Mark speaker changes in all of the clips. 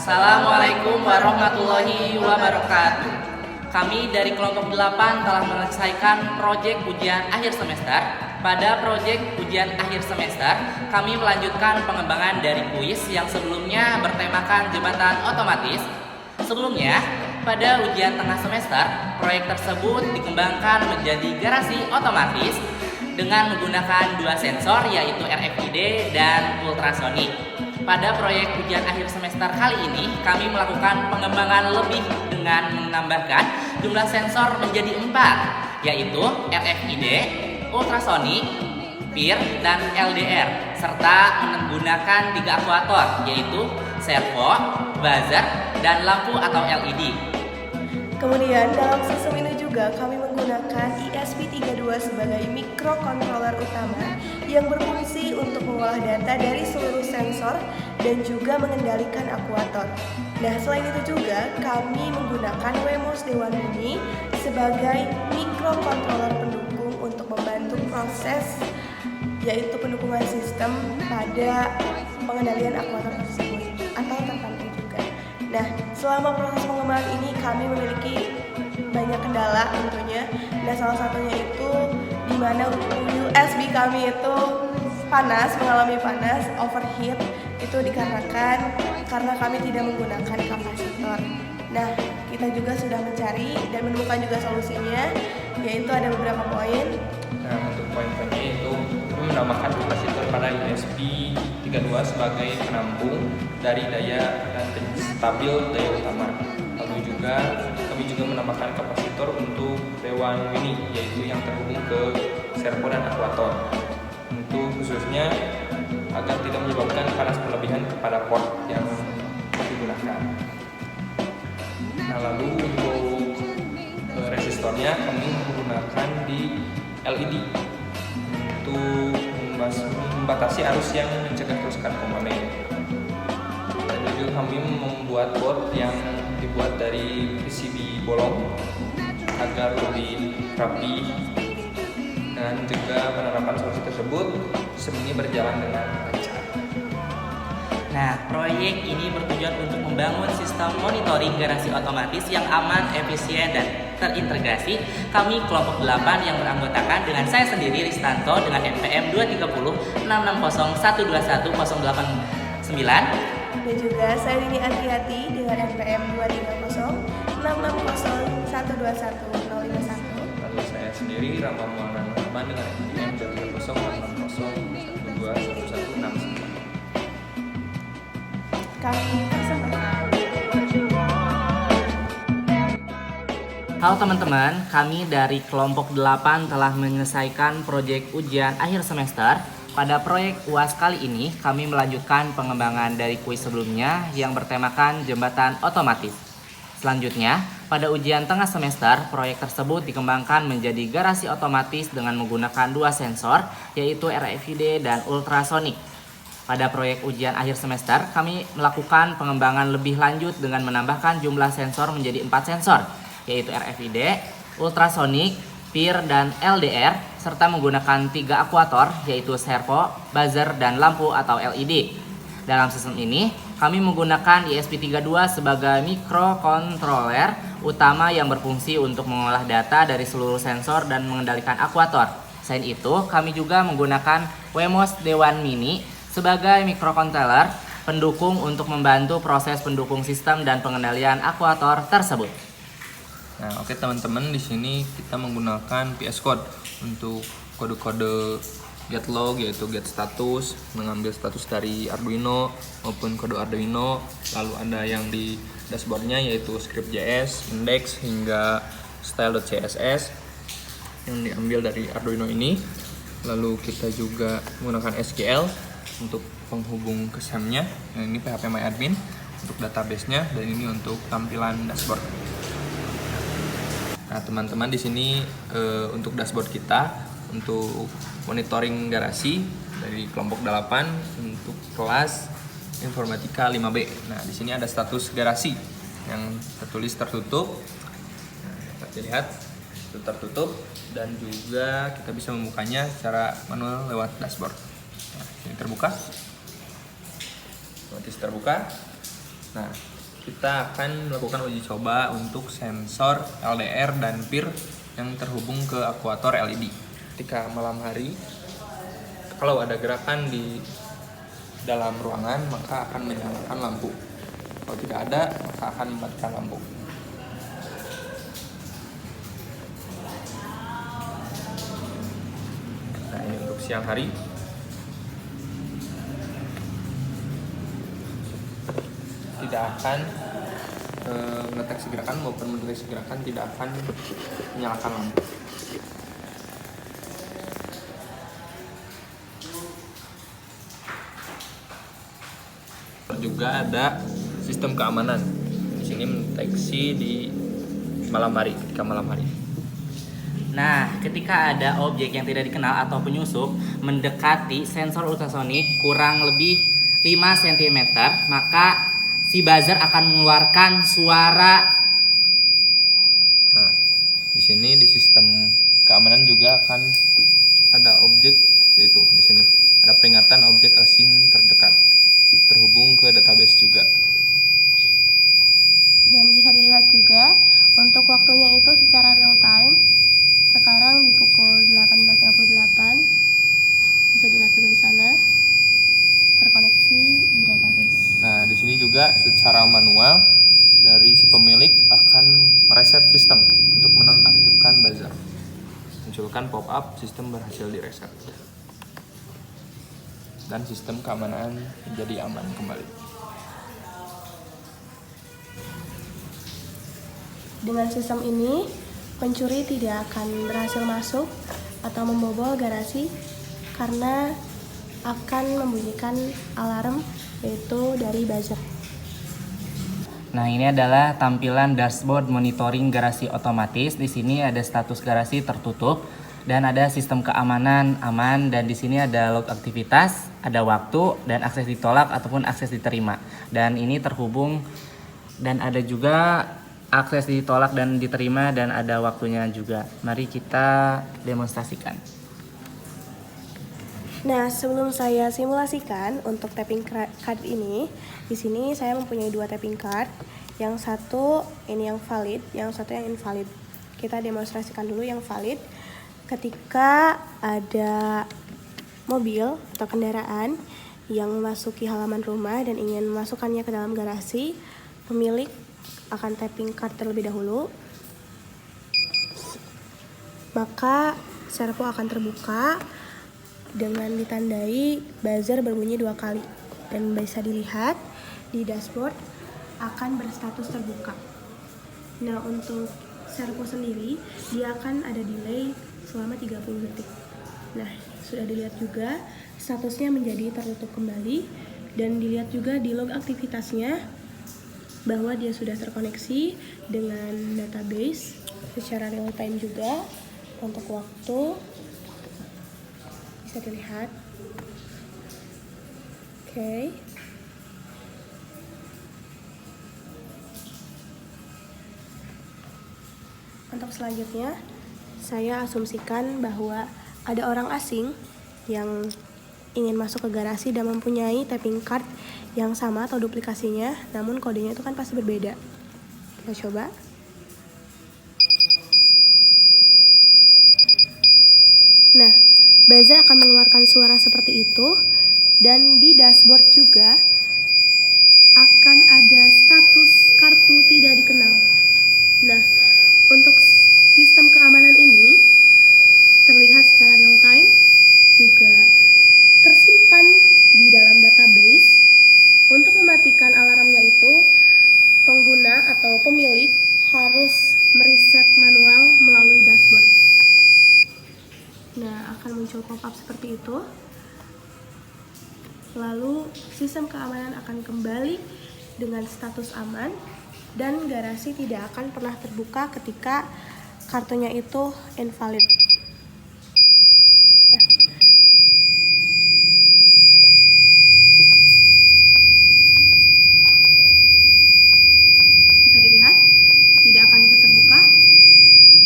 Speaker 1: Assalamualaikum warahmatullahi wabarakatuh. Kami dari kelompok 8 telah menyelesaikan proyek ujian akhir semester. Pada proyek ujian akhir semester, kami melanjutkan pengembangan dari kuis yang sebelumnya bertemakan jembatan otomatis. Sebelumnya, pada ujian tengah semester, proyek tersebut dikembangkan menjadi garasi otomatis dengan menggunakan dua sensor, yaitu RFID dan ultrasonik. Pada proyek ujian akhir semester kali ini, kami melakukan pengembangan lebih dengan menambahkan jumlah sensor menjadi 4, yaitu RFID, ultrasonik, PIR, dan LDR, serta menggunakan 3 aktuator, yaitu servo, buzzer, dan lampu atau LED.
Speaker 2: Kemudian dalam sistem ini juga kami menggunakan ESP32 sebagai microcontroller utama yang berfungsi untuk mengolah data dari seluruh sensor dan juga mengendalikan aktuator. Nah, selain itu juga kami menggunakan Wemos Dewan Mini sebagai microcontroller pendukung untuk membantu proses yaitu pendukungan sistem pada pengendalian aktuator tersebut atau tertentu juga. Nah, selama proses pengembangan ini kami memiliki banyak kendala tentunya. Nah, salah satunya itu di mana USB kami itu mengalami panas, overheat. Itu dikarenakan karena kami tidak menggunakan kapasitor. Nah, kita juga sudah mencari dan menemukan juga solusinya, yaitu ada beberapa poin.
Speaker 3: Nah, untuk poin-poinnya itu menambahkan kapasitor pada USB 32 sebagai penampung dari daya dan stabil daya utama. Lalu juga kami juga menambahkan kapasitor untuk Dewan Mini, yaitu yang terhubung ke servo dan aktuator. Untuk khususnya agar tidak menyebabkan panas berlebihan kepada port yang digunakan. Nah, lalu untuk resistornya kami menggunakan di LED untuk membatasi arus yang mencegah kerusakan komponen. Dan juga kami membuat board yang dibuat dari PCB bolong agar lebih rapi, dan juga penerapan solusi tersebut sistem ini berjalan dengan lancar.
Speaker 1: Nah, proyek ini bertujuan untuk membangun sistem monitoring garasi otomatis yang aman, efisien, dan terintegrasi. Kami kelompok 8 yang beranggotakan dengan saya sendiri Ristanto dengan NPM 230 660 121 089,
Speaker 2: Dan juga saya Rini Artiati dengan NPM 230 660 121 051.
Speaker 3: Lalu saya sendiri Rama Maulana Rahman dengan NPM 230 660 121 169.
Speaker 2: Kami persembahkan.
Speaker 1: Halo teman-teman, kami dari kelompok 8 telah menyelesaikan proyek ujian akhir semester. Pada proyek UAS kali ini, kami melanjutkan pengembangan dari kuis sebelumnya yang bertemakan jembatan otomatis. Selanjutnya, pada ujian tengah semester, proyek tersebut dikembangkan menjadi garasi otomatis dengan menggunakan dua sensor, yaitu RFID dan ultrasonik. Pada proyek ujian akhir semester, kami melakukan pengembangan lebih lanjut dengan menambahkan jumlah sensor menjadi 4 sensor, yaitu RFID, ultrasonik, PIR, dan LDR, serta menggunakan 3 aktuator, yaitu servo, buzzer, dan lampu atau LED. Dalam sistem ini, kami menggunakan ESP32 sebagai microcontroller utama yang berfungsi untuk mengolah data dari seluruh sensor dan mengendalikan aktuator. Selain itu, kami juga menggunakan Wemos Dewan Mini sebagai microcontroller pendukung untuk membantu proses pendukung sistem dan pengendalian aktuator tersebut.
Speaker 3: Nah, oke teman-teman, di sini kita menggunakan PS Code untuk kode-kode get log, yaitu get status, mengambil status dari Arduino maupun kode Arduino. Lalu ada yang di dashboardnya yaitu script.js, index hingga style.css yang diambil dari Arduino ini. Lalu kita juga menggunakan SQL untuk penghubung ke SAM-nya. Yang ini phpMyAdmin untuk database-nya, dan ini untuk tampilan dashboard. Nah, teman-teman, di sini untuk dashboard kita untuk monitoring garasi dari kelompok 8 untuk kelas informatika 5B. Nah, di sini ada status garasi yang tertulis tertutup. Nah, dapat dilihat itu tertutup, dan juga kita bisa membukanya secara manual lewat dashboard. Nah, ini terbuka, otomatis terbuka. Nah, kita akan melakukan uji coba untuk sensor LDR dan PIR yang terhubung ke akuator LED. Ketika malam hari, kalau ada gerakan di dalam ruangan, maka akan menyalakan lampu. Kalau tidak ada, maka akan mematikan lampu. Nah, ini untuk siang hari. Tidak akan mendeteksi gerakan maupun mendeteksi gerakan, tidak akan menyalakan lampu. Juga ada sistem keamanan. Di sini mendeteksi di malam hari, ketika malam hari.
Speaker 1: Nah, ketika ada objek yang tidak dikenal atau penyusup mendekati sensor ultrasonik kurang lebih 5 cm, maka si buzzer akan mengeluarkan suara.
Speaker 3: Nah, di sini di sistem keamanan juga akan ada objek, yaitu di sini ada peringatan objek asing terdekat, terhubung ke database juga.
Speaker 2: Dan bisa dilihat juga untuk waktunya itu secara real time. Sekarang di pukul 18.58, bisa dilihat juga di sana terkoneksi di database.
Speaker 3: Nah, di sini juga secara manual dari si pemilik akan mereset sistem untuk menonaktifkan buzzer. Munculkan pop-up sistem berhasil direset. Dan sistem keamanan menjadi aman kembali.
Speaker 2: Dengan sistem ini, pencuri tidak akan berhasil masuk atau membobol garasi karena akan membunyikan alarm, yaitu dari buzzer.
Speaker 1: Nah, ini adalah tampilan dashboard monitoring garasi otomatis. Di sini ada status garasi tertutup dan ada sistem keamanan aman, dan di sini ada log aktivitas, ada waktu, dan akses ditolak ataupun akses diterima. Dan ini terhubung dan ada juga akses ditolak dan diterima, dan ada waktunya juga. Mari kita demonstrasikan.
Speaker 2: Nah, sebelum saya simulasikan untuk tapping card ini, di sini saya mempunyai 2 tapping card. Yang satu ini yang valid, yang satu yang invalid. Kita demonstrasikan dulu yang valid. Ketika ada mobil atau kendaraan yang memasuki halaman rumah dan ingin memasukkannya ke dalam garasi, pemilik akan tapping card terlebih dahulu. Maka servo akan terbuka dengan ditandai buzzer berbunyi 2 kali, dan bisa dilihat di dashboard akan berstatus terbuka. Nah, untuk servo sendiri dia akan ada delay selama 30 detik. Nah, sudah dilihat juga statusnya menjadi tertutup kembali, dan dilihat juga di log aktivitasnya bahwa dia sudah terkoneksi dengan database secara real time juga. Untuk waktu bisa dilihat. Oke. Untuk selanjutnya, saya asumsikan bahwa ada orang asing yang ingin masuk ke garasi dan mempunyai tapping card yang sama atau duplikasinya, namun kodenya itu kan pasti berbeda. Kita coba. Nah, buzzer akan mengeluarkan suara seperti itu, dan di dashboard juga akan ada status kartu tidak dikenal. Nah, untuk sistem keamanan ini terlihat secara real time, juga tersimpan di dalam database. Untuk mematikan alarmnya itu, pengguna atau pemilik harus mereset manual melalui dashboard. Nah, akan muncul pop-up seperti itu. Lalu sistem keamanan akan kembali dengan status aman, dan garasi tidak akan pernah terbuka ketika kartunya itu invalid. Bisa dilihat tidak akan bisa terbuka.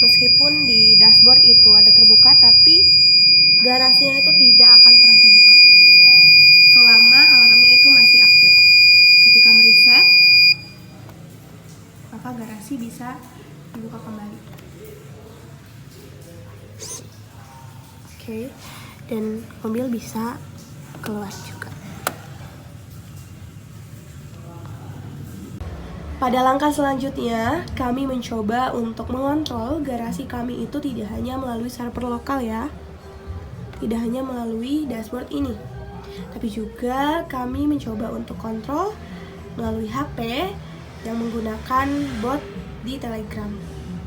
Speaker 2: Meskipun di dashboard itu ada terbuka, tapi garasinya itu tidak akan pernah terbuka selama alarmnya itu masih aktif. Ketika mereset, bisa dibuka kembali. Oke, dan mobil bisa keluar juga. Pada langkah selanjutnya, kami mencoba untuk mengontrol garasi kami itu tidak hanya melalui server lokal ya, tidak hanya melalui dashboard ini, tapi juga kami mencoba untuk kontrol melalui HP yang menggunakan bot di Telegram.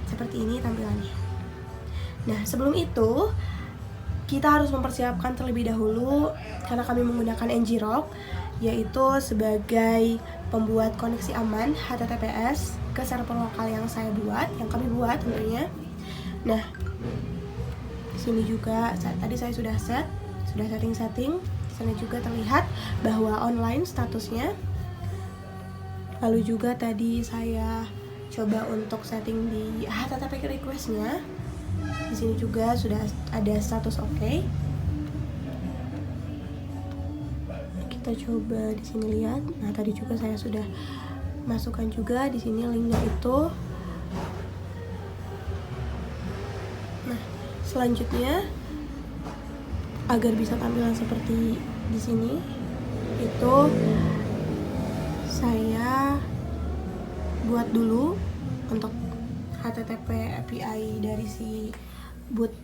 Speaker 2: Seperti ini tampilannya. Nah, sebelum itu kita harus mempersiapkan terlebih dahulu karena kami menggunakan ngrok, yaitu sebagai pembuat koneksi aman HTTPS ke server lokal yang kami buat tentunya. Nah, di sini juga tadi saya sudah setting. Di sana juga terlihat bahwa online statusnya. Lalu juga tadi saya coba untuk setting di HTTP request-nya. Di sini juga sudah ada status oke. Kita coba di sini lihat. Nah, tadi juga saya sudah masukkan juga di sini linknya itu. Nah, selanjutnya agar bisa tampilan seperti di sini itu saya buat dulu untuk HTTP API dari si boot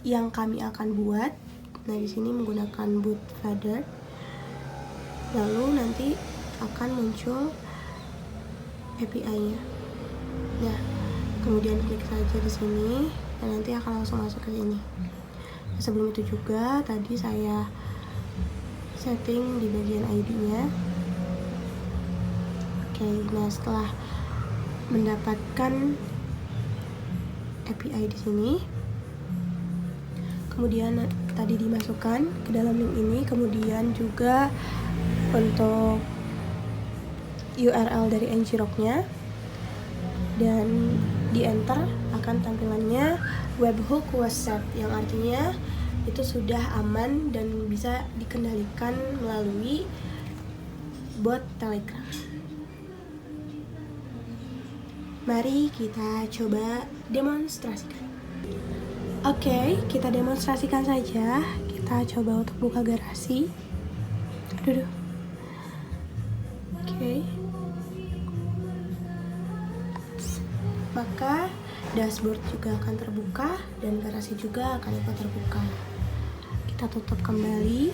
Speaker 2: yang kami akan buat. Nah, di sini menggunakan boot header. Lalu nanti akan muncul API-nya. Nah, kemudian klik saja di sini dan nanti akan langsung masuk ke sini. Nah, sebelum itu juga tadi saya setting di bagian ID-nya. Oke, nah setelah mendapatkan API di sini, kemudian tadi dimasukkan ke dalam link ini, kemudian juga untuk URL dari ngrok-nya, dan di enter akan tampilannya webhook was set, yang artinya itu sudah aman dan bisa dikendalikan melalui bot Telegram. Mari kita coba demonstrasikan. Oke, kita demonstrasikan saja. Kita coba untuk buka garasi. Aduh. Oke. Maka dashboard juga akan terbuka dan garasi juga akan ikut terbuka. Kita tutup kembali.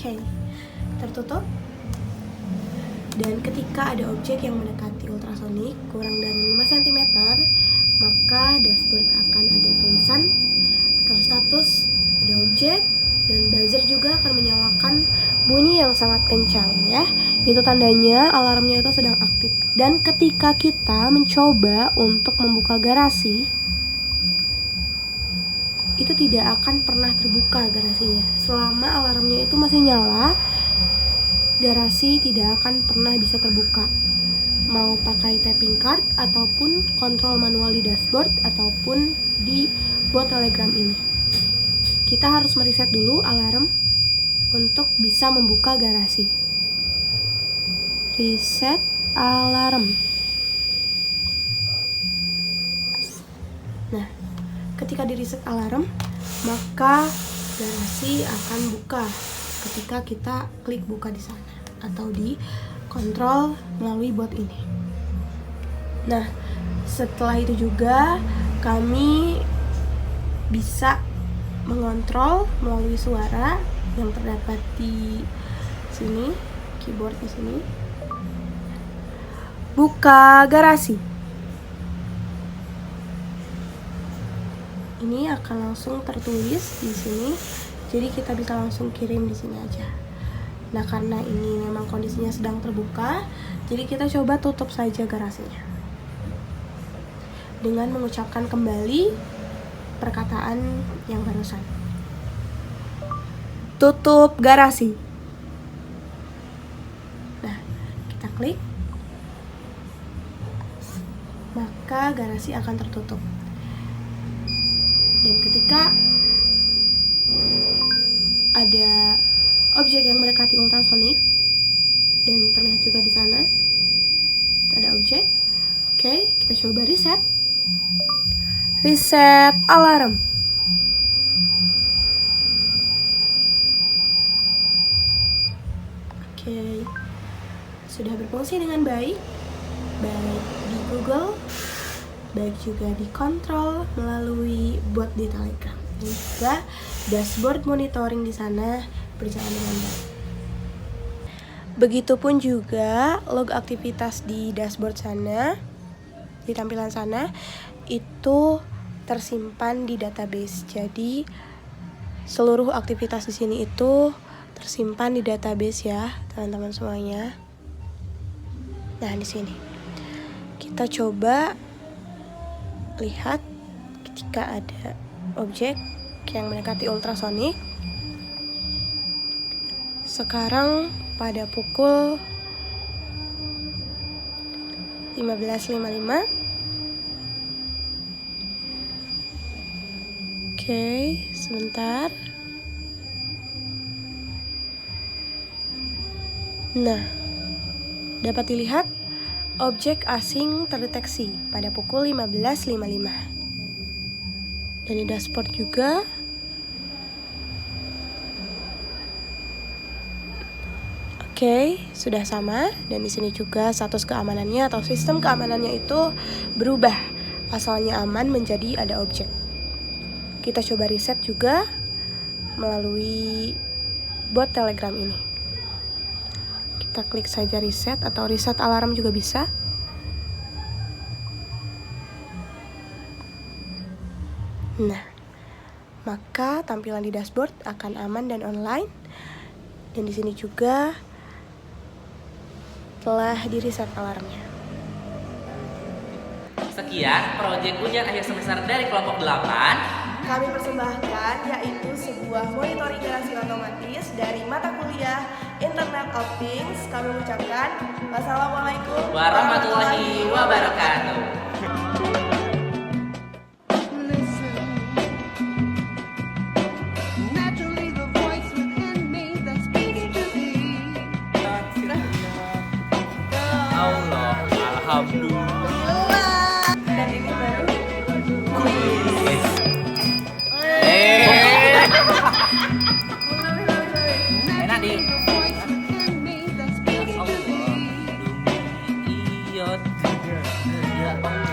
Speaker 2: Oke, tertutup. Dan ketika ada objek yang mendekati ultrasonik kurang dari 5 cm, maka dashboard akan ada tulisan atau status ada objek, dan buzzer juga akan menyalakan bunyi yang sangat kencang ya. Itu tandanya alarmnya itu sedang aktif. Dan ketika kita mencoba untuk membuka garasi, itu tidak akan pernah terbuka garasinya. Selama alarmnya itu masih nyala, garasi tidak akan pernah bisa terbuka. Mau pakai tapping card ataupun kontrol manual di dashboard ataupun di bot Telegram ini. Kita harus mereset dulu alarm untuk bisa membuka garasi. Reset alarm. Nah, ketika di reset alarm, maka garasi akan buka ketika kita klik buka di sana atau di kontrol melalui bot ini. Nah, setelah itu juga kami bisa mengontrol melalui suara yang terdapat di sini, keyboard di sini. Buka garasi. Ini akan langsung tertulis di sini, jadi kita bisa langsung kirim di sini aja. Nah, karena ini memang kondisinya sedang terbuka, jadi kita coba tutup saja garasinya dengan mengucapkan kembali perkataan yang barusan. Tutup garasi. Nah, kita klik, maka garasi akan tertutup. Dan ketika ada objek yang mendekati ultrasonik dan terlihat juga di sana ada objek. Oke, kita coba reset alarm. Oke, sudah berfungsi dengan baik di Google, baik juga dikontrol melalui bot di Telegram, dan juga dashboard monitoring di sana berjalan dengan baik. Begitupun juga log aktivitas di dashboard sana, di tampilan sana itu tersimpan di database. Jadi seluruh aktivitas di sini itu tersimpan di database ya, teman-teman semuanya. Nah, di sini kita coba lihat ketika ada objek yang mendekati ultrasonik. Sekarang pada pukul 15.55. Oke, sebentar. Nah, dapat dilihat objek asing terdeteksi pada pukul 15.55. Dan di dashboard juga oke, sudah sama. Dan di sini juga status keamanannya atau sistem keamanannya itu berubah. Asalnya aman menjadi ada objek. Kita coba reset juga melalui bot Telegram ini. Kita klik saja reset atau reset alarm juga bisa. Nah, maka tampilan di dashboard akan aman dan online. Dan di sini juga telah di reset alarmnya.
Speaker 1: Sekian proyek ujian akhir semester dari kelompok 8.
Speaker 2: Kami persembahkan yaitu sebuah monitoring generasi otomatis dari mata kuliah Internet of Things. Kami mengucapkan wassalamualaikum
Speaker 1: Warahmatullahi wabarakatuh. Allah, alhamdulillah.
Speaker 2: Dan ini baru
Speaker 1: Enak di. Allah, iya. Ya Allah.